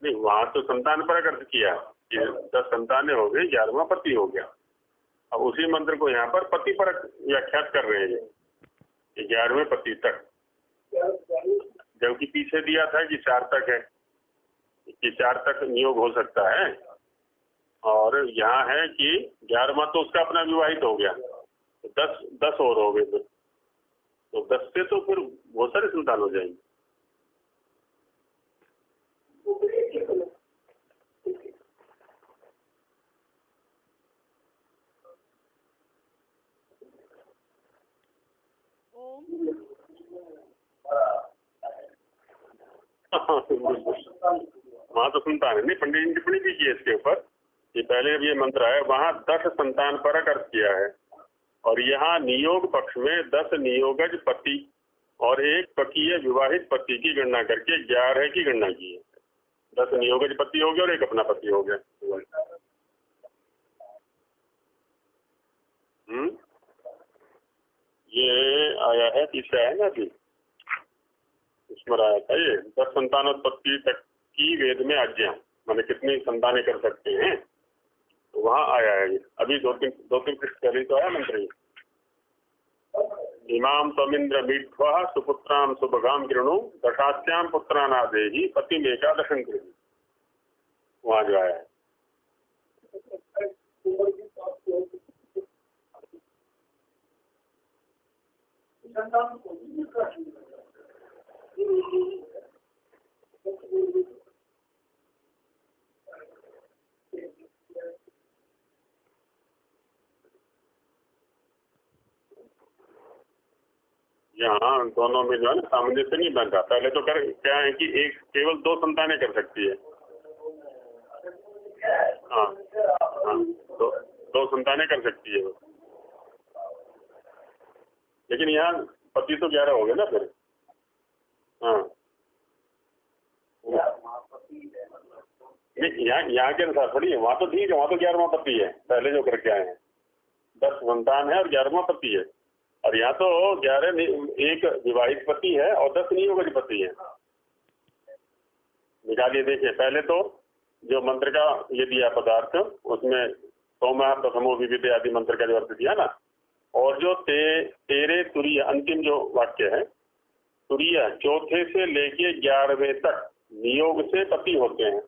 [SPEAKER 2] नहीं, वहाँ तो संतान पर अर्थ किया कि 10 संतानें हो गई, 11वां पति हो गया। अब उसी मंत्र को यहाँ पर पति पर व्याख्यात कर रहे हैं कि 11वें पति तक, जबकि पीछे दिया था कि 4 तक है, कि 4 तक नियोग हो सकता है। और यहाँ है कि 11वां तो उसका अपना विवाहित हो गया, तो 10 और हो गए, तो 10 से तो फिर बहुत सारे संतान हो जाएंगे। वहाँ तो संतान है नहीं, पंडित जी ने टिप्पणी भी की है इसके ऊपर कि पहले जब ये मंत्र है वहाँ 10 संतान परक अर्थ किया है, और यहाँ नियोग पक्ष में 10 नियोगज पति और एक पकीय विवाहित पति की गणना करके 11 की गणना की है। 10 नियोगज पति हो गया और एक अपना पति हो गया। ये आया है, तीसरा है ना, अभी इसमें आया था ये 10 संतानोत्पत्ति तक की वेद में आज्ञा, माने कितनी संतानें कर सकते हैं, तो वहाँ आया है ये। अभी 2-3 पृष्ठ पहले तो आया मंत्र, इमाम तमिंद्र मीठ्वा सुपुत्राम सुभगाम किरणु दशास्याम पुत्रानादेहि पति में एकादशं कृति, वहाँ जो आया है। यहाँ दोनों में जो है ना सामंजस्य नहीं बन रहा। पहले तो क्या है कि एक केवल 2 संतानें कर सकती है। हाँ हाँ, 2 संतानें कर सकती है वो, लेकिन यहाँ पति तो 11 हो गए ना फिर। हाँ नहीं, यहाँ के अनुसार थोड़ी है, वहाँ तो ठीक है, वहाँ तो 11वां पति है, पहले जो करके आए हैं 10 संतान है और 11वां पति है। और यहाँ तो 11 एक विवाहित पति है और 10 नियोगज पति है। निकालिए, देखिए पहले तो जो मंत्र का ये दिया पदार्थ, उसमें सोमा प्रथमो विविधे आदि मंत्र का जो अर्थ दिया ना, और जो तेरे तुरीय अंतिम जो वाक्य है, तुरीय चौथे से लेके 11वें तक नियोग से पति होते हैं।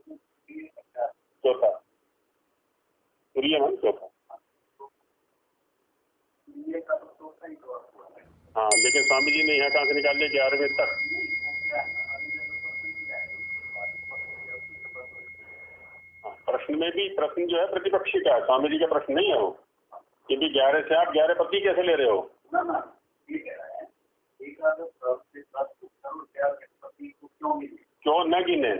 [SPEAKER 2] चौथा तुरीय मान चौथा, हाँ, लेकिन स्वामी जी ने यहाँ कहाँ से निकाल लिया 11वें तक। प्रश्न में भी प्रश्न जो है प्रतिपक्षी का है, स्वामी जी का प्रश्न नहीं है वो, कि भी 11 से आप 11 पति कैसे ले रहे हो। क्यों न गिने?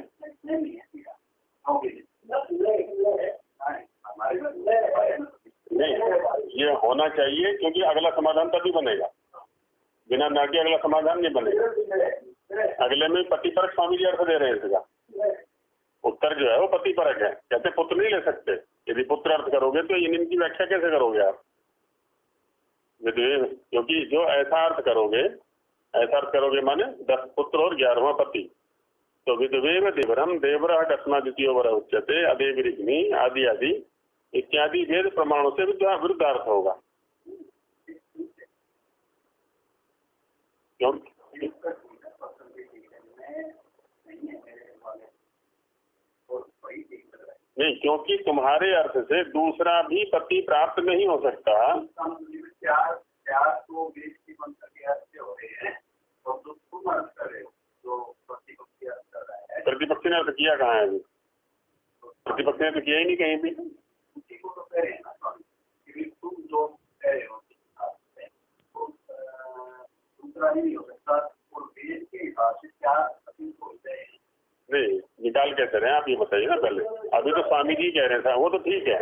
[SPEAKER 2] नहीं, ये होना चाहिए, क्योंकि अगला समाधान तभी बनेगा, बिना ना के अगला समाधान नहीं बनेगा। अगले में पति परक स्वामी जी अर्थ दे रहे हैं इसका। उत्तर जो है वो पति परक है, कहते पुत्र नहीं ले सकते। यदि पुत्र अर्थ करोगे तो इन की व्याख्या कैसे करोगे आप? विद्वेव, क्योंकि जो ऐसा अर्थ करोगे माने 10 पुत्र और 11वां पति। तो विद्वेव देवरम देवरः कस्मा द्वितीयो वरः उच्यते अदेवरिग्नि आदि आदि इत्यादि वेद प्रमाणों से विरुद्धार्थ होगा। क्यों? नहीं, क्योंकि तुम्हारे अर्थ से दूसरा भी पति प्राप्त नहीं हो सकता। प्रतिपक्षी ने अर्थ किया कहाँ है अभी? प्रतिपक्ष ने तो किया ही नहीं कहीं भी। नहीं, निकाल कैसे रहे हैं आप, ये बताइए ना पहले। अभी तो स्वामी जी कह रहे थे, वो तो ठीक है।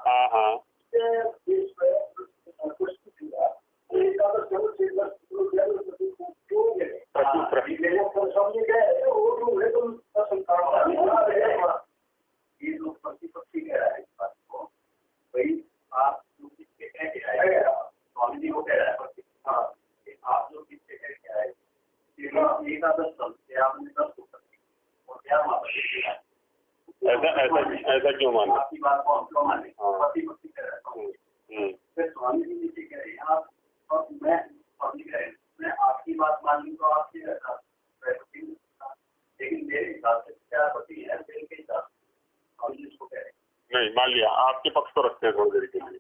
[SPEAKER 2] हाँ हाँ, ऐसा क्यों माने? नहीं, मान लिया आपके पक्ष को रखते हैं थोड़ी देर के लिए।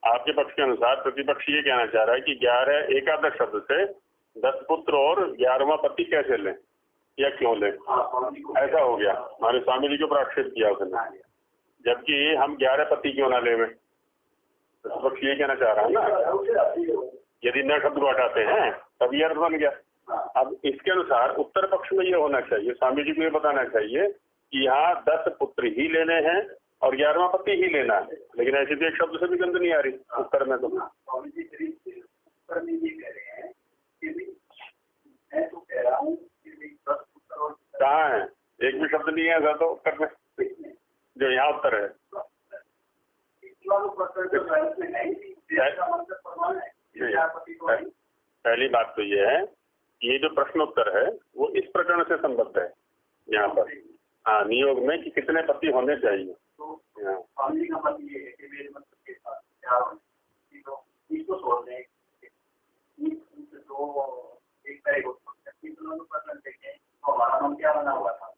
[SPEAKER 2] आपके पक्ष के अनुसार प्रतिपक्ष ये कहना चाह रहा है कि 11 एकादश शब्द से 10 पुत्र और 11वां पति कैसे लें या क्यों लें, ऐसा हो गया। हमारे स्वामी जी के ऊपर आक्षेप किया उसने, जबकि हम 11 पति क्यों ना लेवे। प्रतिपक्ष ये कहना चाह रहा है ना, यदि न शब्द को हटाते हैं तब ये अर्थ बन गया। अब इसके अनुसार उत्तर पक्ष में ये होना चाहिए, स्वामी जी को ये बताना चाहिए कि यहाँ 10 पुत्र ही लेने हैं और 11वां पति ही लेना है, लेकिन ऐसी तो एक शब्द से भी गंध नहीं आ रही उत्तर में। तो कहाँ है? एक भी शब्द नहीं है ऐसा तो उत्तर में, जो यहाँ उत्तर है। पहली बात तो ये है कि ये जो प्रश्न उत्तर है वो इस प्रकरण से संबद्ध है यहाँ पर। हाँ, नियोग में कि कितने पति होने चाहिए।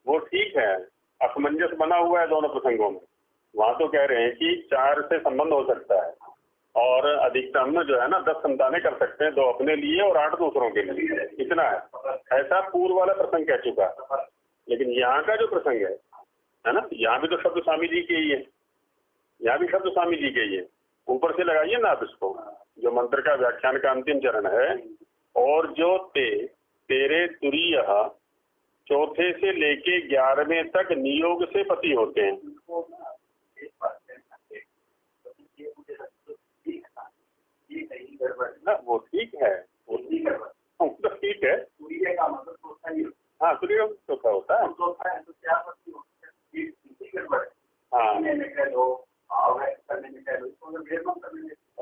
[SPEAKER 2] वो ठीक है, असमंजस बना हुआ है दोनों प्रसंगों में। वहाँ तो कह रहे हैं कि 4 से संबंध हो सकता है और अधिकतम जो है ना 10 संतानें कर सकते हैं, 2 अपने लिए और 8 दूसरों के लिए, इतना है। ऐसा पूर्व वाला प्रसंग कह चुका है। लेकिन यहाँ का जो प्रसंग है ना, यहाँ भी तो शब्द स्वामी जी के ही है, यहाँ भी शब्द स्वामी जी के ही है। ऊपर से लगाइए ना आप इसको, जो मंत्र का व्याख्यान का अंतिम चरण है, और जो तेरे तुरीय चौथे से लेके 11वें तक नियोग से पति होते हैं। ना वो ठीक है, वो तो ठीक है। हाँ, तुरीय चौथा होता है। हाँ,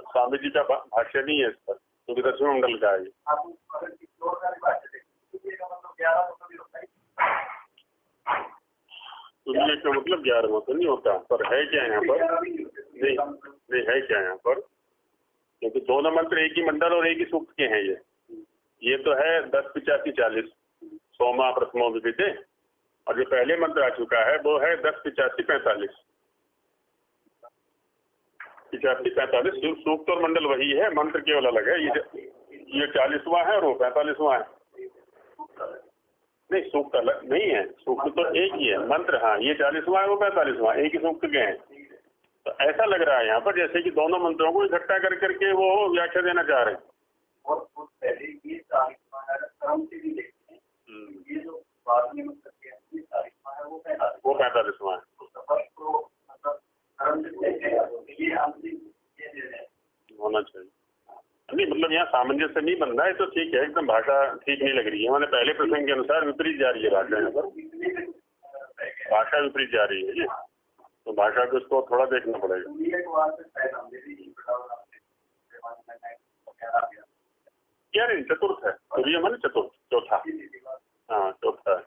[SPEAKER 2] स्वामी जी का भाष्य नहीं है इस पर, क्योंकि दसवें मंडल का है। तुरीय का मतलब 11वां तो नहीं होता, पर है क्या यहाँ पर? नहीं है क्या यहाँ पर, क्योंकि दोनों मंत्र एक ही मंडल और एक ही सूक्त के हैं। ये तो है 10, 85, 40 सोमा प्रथमो विदिते, और जो पहले मंत्र आ चुका है वो है 10, 85, 45 सूक्त और मंडल वही है, मंत्र केवल अलग है। ये 40वां है और वो 45वां है। नहीं, सूक्त अलग नहीं है, सूक्त तो एक ही है। मंत्र, हाँ, ये 40वां है, वो 45वां, एक ही सूक्त के हैं। तो ऐसा लग रहा है यहाँ पर जैसे कि दोनों मंत्रों को इकट्ठा कर करके वो व्याख्या देना चाह रहे हैं।
[SPEAKER 6] और पहले ये 40वां है, क्रम से भी देखते हैं, ये जो बाद में मंत्र के हैं, ये 40वां है, वो
[SPEAKER 2] 45वां है।
[SPEAKER 6] तो सफर को मतलब क्रम से देखते हैं, तो ये अंतिम ये दे रहे हैं
[SPEAKER 2] होना चाहिए। नहीं, मतलब यहाँ सामंजस्य नहीं बन रहा है, तो ठीक है, एकदम भाषा ठीक नहीं लग रही है। मैंने पहले प्रसंग के अनुसार विपरीत जा रही है भाषा, यहाँ पर भाषा विपरीत जा रही है ये, तो भाषा को इसको थोड़ा देखना पड़ेगा। क्या नहीं, चतुर्थ है, तुरीय माने चतुर्थ, चौथा, हाँ चौथा है।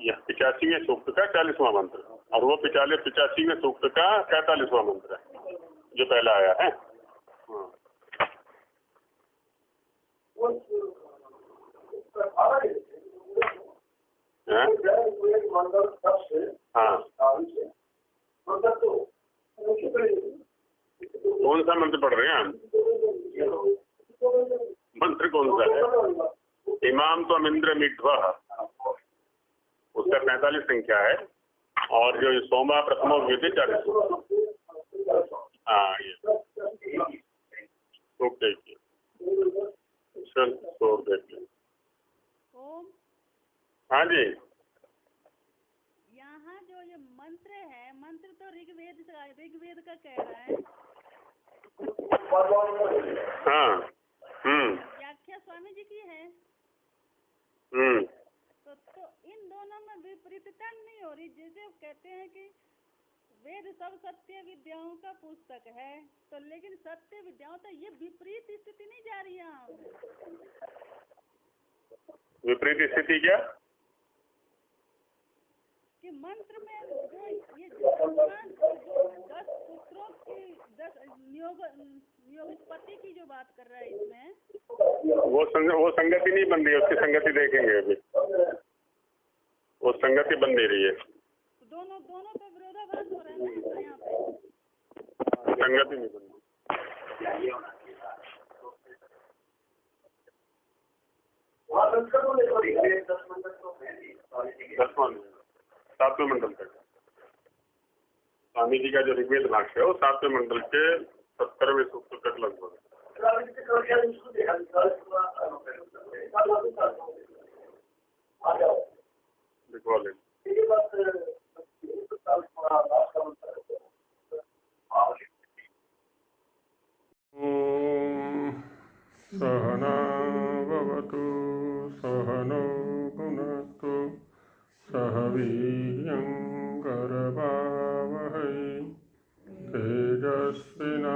[SPEAKER 2] यह 85वें सूक्त का 40वां मंत्र, और वो 85वें सूक्त का 45वां मंत्र है जो पहला आया है। हाँ, कौन सा मंत्र पढ़ रहे हैं आप? मंत्र कौन सा है? इमाम तो इंद्र मिध्वा, उसका 45 संख्या है, और जो सोमा प्रथमो व्यक्ति 40। हाँ, ये ओके, चल तो देखिए।
[SPEAKER 7] ओम,
[SPEAKER 2] हाँ जी,
[SPEAKER 7] यहाँ जो ये मंत्र है, मंत्र तो ऋग्वेद का कह रहा है।
[SPEAKER 2] हाँ,
[SPEAKER 7] व्याख्या स्वामी जी की है। तो इन दोनों में विपरीतता नहीं हो रही। जैसे कहते हैं कि वेद सब सत्य विद्याओं का पुस्तक है, तो लेकिन सत्य विद्याओं तो ये विपरीत स्थिति नहीं जा रही यहाँ।
[SPEAKER 2] विपरीत स्थिति क्या?
[SPEAKER 7] कि मंत्र में जो ये 10 पुत्रों की 10 नियोगपति की जो बात कर रहा है, इसमें
[SPEAKER 2] वो संगति नहीं बन रही है, उसकी संगति देखेंगे अभी। वो संगति बन नहीं रही है,
[SPEAKER 7] तो दोनों तो विरोधाभास हो रहे हैं यहाँ पे।
[SPEAKER 2] संगति नहीं बन रही। 7वें मंडल तक स्वामी जी का जो ऋग्वेद भाष्य है वो 7वें मंडल के 70वें सूक्त तक लगभग। लिखवा लें। सहना भवतु सहनो भुनक्तु सह वीर्यं करवावहै तेजस्विना